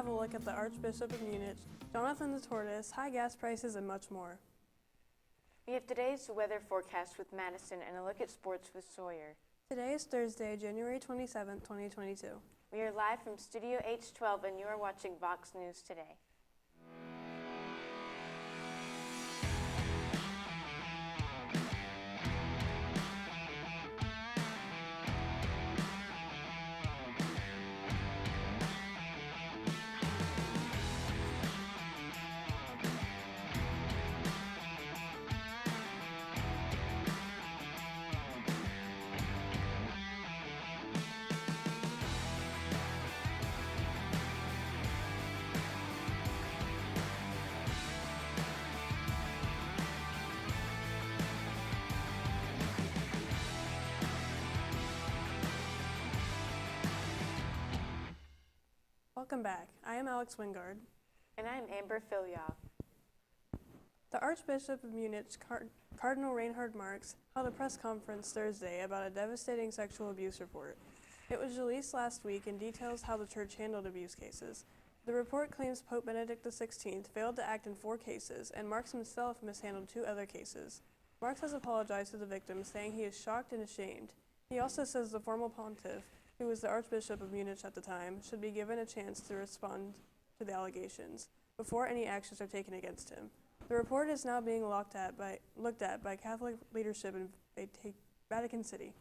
have a look at the Archbishop of Munich, Jonathan the Tortoise, high gas prices, and much more. We have today's weather forecast with Madison and a look at sports with Sawyer. Today is Thursday, January 27, 2022. We are live from Studio H12 and you are watching Vox News Today. Welcome back. I am Alex Wingard. And I am Amber Filyaw. The Archbishop of Munich, Cardinal Reinhard Marx, held a press conference Thursday about a devastating sexual abuse report. It was released last week and details how the church handled abuse cases. The report claims Pope Benedict XVI failed to act in 4 cases, and Marx himself mishandled 2 other cases. Marx has apologized to the victims, saying he is shocked and ashamed. He also says the former pontiff, who was the Archbishop of Munich at the time, should be given a chance to respond to the allegations before any actions are taken against him. The report is now being looked at by Catholic leadership in Vatican City.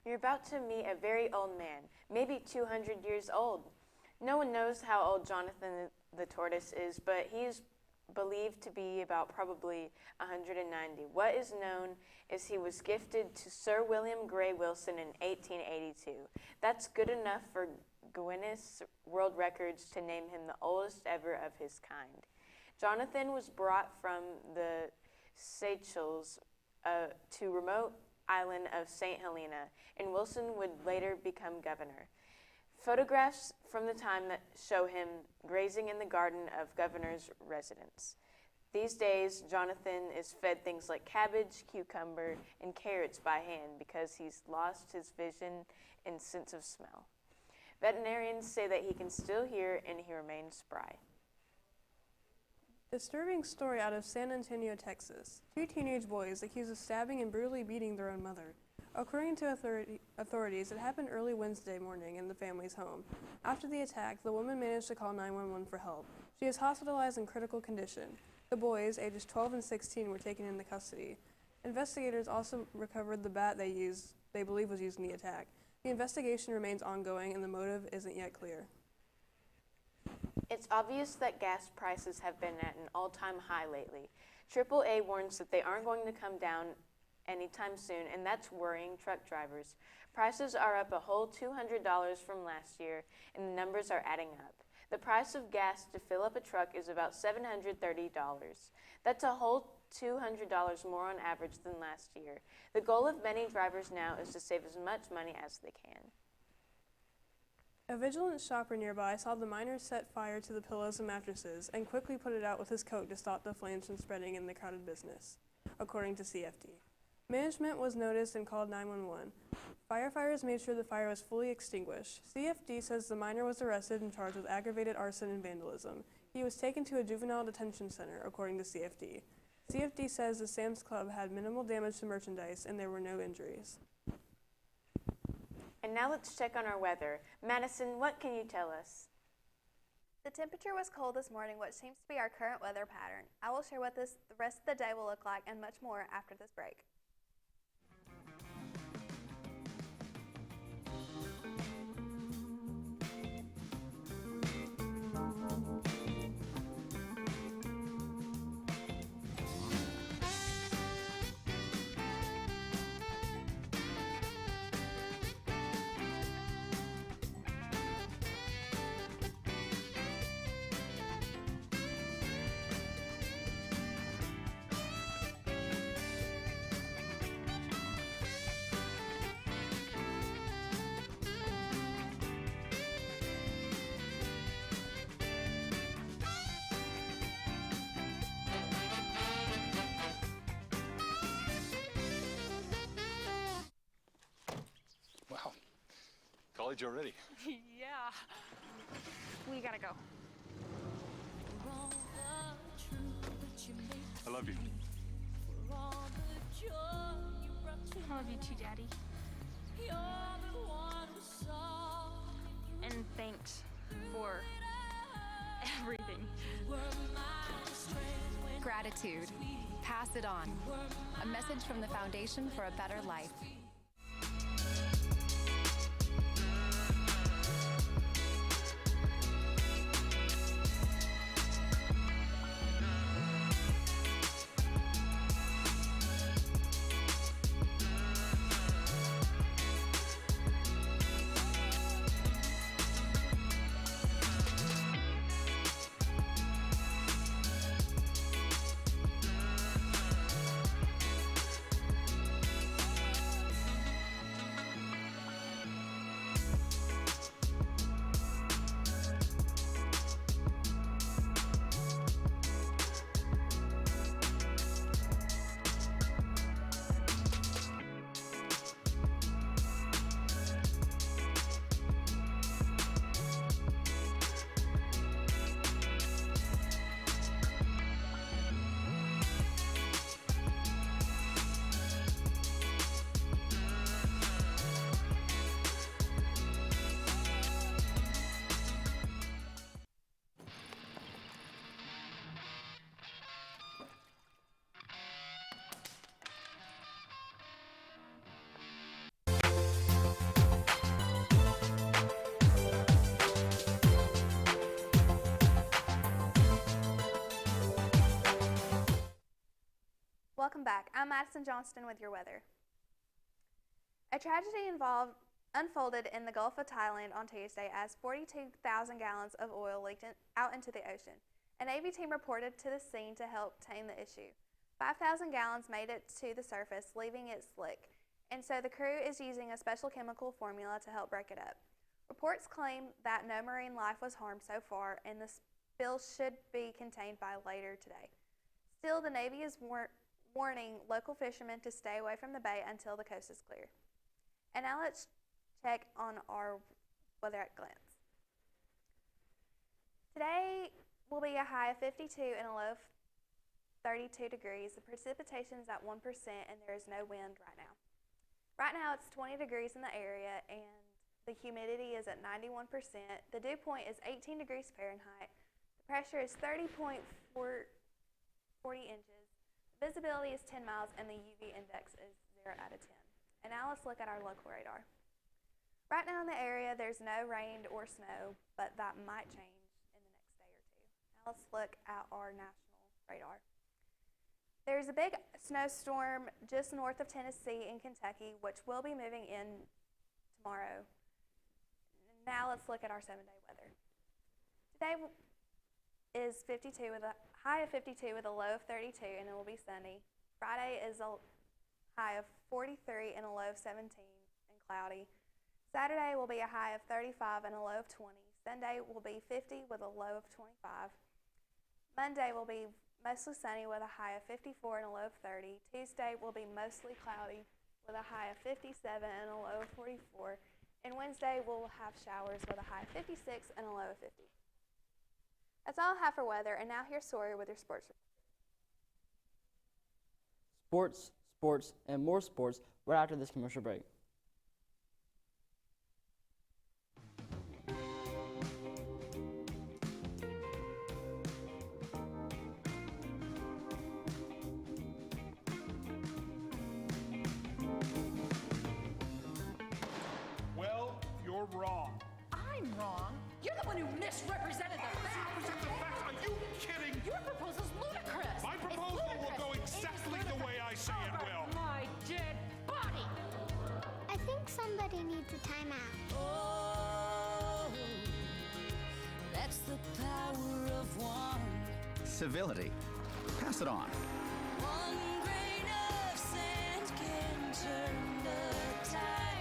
You're about to meet a very old man, maybe 200 years old. No one knows how old Jonathan the Tortoise is, but he is believed to be about probably 190. What is known is he was gifted to Sir William Grey Wilson in 1882. That's good enough for Guinness World Records to name him the oldest ever of his kind. Jonathan was brought from the Seychelles to remote island of St. Helena, and Wilson would later become governor. Photographs from the time that show him grazing in the garden of governor's residence. These days, Jonathan is fed things like cabbage, cucumber, and carrots by hand because he's lost his vision and sense of smell. Veterinarians say that he can still hear and he remains spry. Disturbing story out of San Antonio, Texas. 2 teenage boys accused of stabbing and brutally beating their own mother. According to authorities, it happened early Wednesday morning in the family's home. After the attack, the woman managed to call 911 for help. She is hospitalized in critical condition. The boys, ages 12 and 16, were taken into custody. Investigators also recovered the bat they believe was used in the attack. The investigation remains ongoing and the motive isn't yet clear. It's obvious that gas prices have been at an all-time high lately. AAA warns that they aren't going to come down anytime soon, and that's worrying truck drivers. Prices are up a whole $200 from last year, and the numbers are adding up. The price of gas to fill up a truck is about $730. That's a whole $200 more on average than last year. The goal of many drivers now is to save as much money as they can. A vigilant shopper nearby saw the miners set fire to the pillows and mattresses and quickly put it out with his coat to stop the flames from spreading in the crowded business, according to CFD. Management was noticed and called 911. Firefighters made sure the fire was fully extinguished. CFD says the miner was arrested and charged with aggravated arson and vandalism. He was taken to a juvenile detention center, according to CFD. CFD says the Sam's Club had minimal damage to merchandise and there were no injuries. And now let's check on our weather. Madison, what can you tell us? The temperature was cold this morning, which seems to be our current weather pattern. I will share what the rest of the day will look like and much more after this break. College already. Yeah. We gotta go. I love you. I love you too, Daddy. And thanks for everything. Gratitude. Pass it on. A message from the Foundation for a Better Life. Welcome back. I'm Madison Johnston with your weather. A tragedy unfolded in the Gulf of Thailand on Tuesday as 42,000 gallons of oil leaked out into the ocean. A Navy team reported to the scene to help tame the issue. 5,000 gallons made it to the surface, leaving it slick, and so the crew is using a special chemical formula to help break it up. Reports claim that no marine life was harmed so far, and the spill should be contained by later today. Still, the Navy is warning local fishermen to stay away from the bay until the coast is clear. And now let's check on our weather at glance. Today will be a high of 52 and a low of 32 degrees. The precipitation is at 1% and there is no wind right now. Right now it's 20 degrees in the area and the humidity is at 91%. The dew point is 18 degrees Fahrenheit. The pressure is 30.40 inches. Visibility is 10 miles and the UV index is 0 out of 10. And now let's look at our local radar. Right now in the area there's no rain or snow, but that might change in the next day or two. Now let's look at our national radar. There's a big snowstorm just north of Tennessee in Kentucky, which will be moving in tomorrow. Now let's look at our 7-day weather. Today is 52 with a high of 52 with a low of 32 and it will be sunny. Friday is a high of 43 and a low of 17 and cloudy. Saturday will be a high of 35 and a low of 20. Sunday will be 50 with a low of 25. Monday will be mostly sunny with a high of 54 and a low of 30. Tuesday will be mostly cloudy with a high of 57 and a low of 44. And Wednesday we'll have showers with a high of 56 and a low of 50. That's all I have for weather, and now here's Sawyer with your sports report. Sports, sports, and more sports right after this commercial break. Well, you're wrong. I'm wrong. You're the one who misrepresented the facts. Misrepresent the facts? Are you kidding? Your proposal's ludicrous. My proposal will go exactly the way I say it will. My dead body. I think somebody needs a timeout. Oh, that's the power of one. Civility. Pass it on. One grain of sand can turn the tide.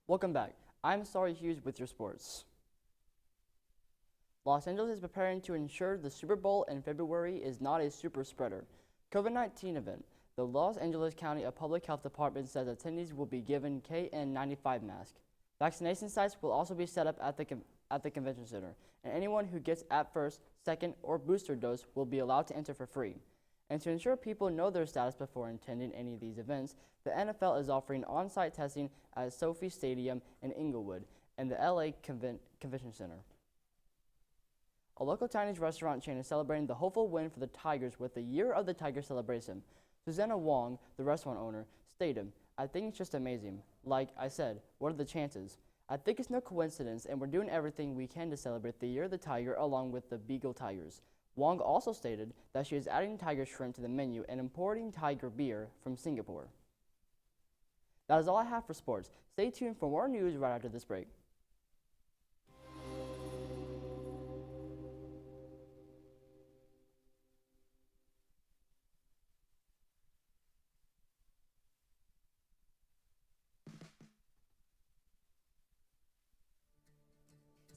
Welcome back. I'm Sorry Hughes with your sports. Los Angeles is preparing to ensure the Super Bowl in February is not a super spreader COVID-19 event. The Los Angeles County Public Health Department says attendees will be given KN95 masks. Vaccination sites will also be set up at the convention center, and anyone who gets at first, second, or booster dose will be allowed to enter for free. And to ensure people know their status before attending any of these events, the NFL is offering on-site testing at Sophie Stadium in Inglewood and the LA Convention Center. A local Chinese restaurant chain is celebrating the hopeful win for the Tigers with the Year of the Tiger celebration. Susanna Wong, the restaurant owner, stated, "I think it's just amazing. Like I said, what are the chances? I think it's no coincidence, and we're doing everything we can to celebrate the Year of the Tiger along with the Beagle Tigers." Wong also stated that she is adding tiger shrimp to the menu and importing tiger beer from Singapore. That is all I have for sports. Stay tuned for more news right after this break.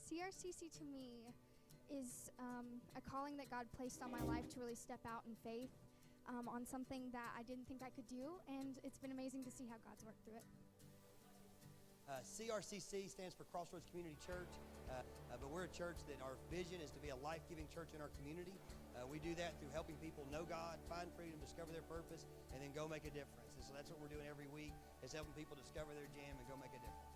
CRCC to me is a calling that God placed on my life to really step out in faith on something that I didn't think I could do, and it's been amazing to see how God's worked through it. CRCC stands for Crossroads Community Church, but we're a church that our vision is to be a life-giving church in our community. We do that through helping people know God, find freedom, discover their purpose, and then go make a difference. And so that's what we're doing every week, is helping people discover their jam and go make a difference.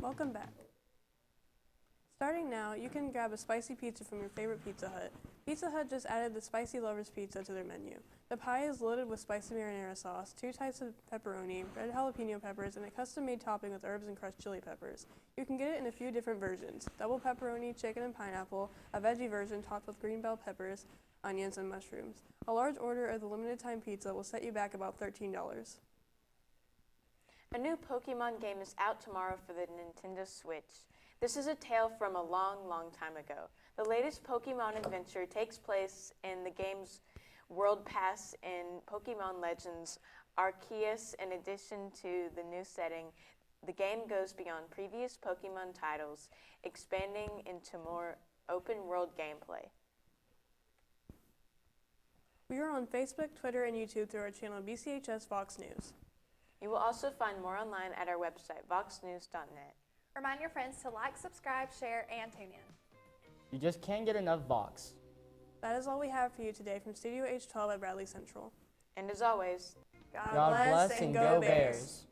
Welcome back. Starting now, you can grab a spicy pizza from your favorite Pizza Hut. Pizza Hut just added the Spicy Lovers Pizza to their menu. The pie is loaded with spicy marinara sauce, 2 types of pepperoni, red jalapeno peppers, and a custom-made topping with herbs and crushed chili peppers. You can get it in a few different versions: double pepperoni, chicken and pineapple, a veggie version topped with green bell peppers, onions, and mushrooms. A large order of the limited-time pizza will set you back about $13. A new Pokemon game is out tomorrow for the Nintendo Switch. This is a tale from a long, long time ago. The latest Pokemon adventure takes place in the game's World Pass in Pokemon Legends Arceus. In addition to the new setting, the game goes beyond previous Pokemon titles, expanding into more open-world gameplay. We are on Facebook, Twitter, and YouTube through our channel BCHS VOX News. You will also find more online at our website, voxnews.net. Remind your friends to like, subscribe, share, and tune in. You just can't get enough Vox. That is all we have for you today from Studio H12 at Bradley Central. And as always, God bless and go Bears.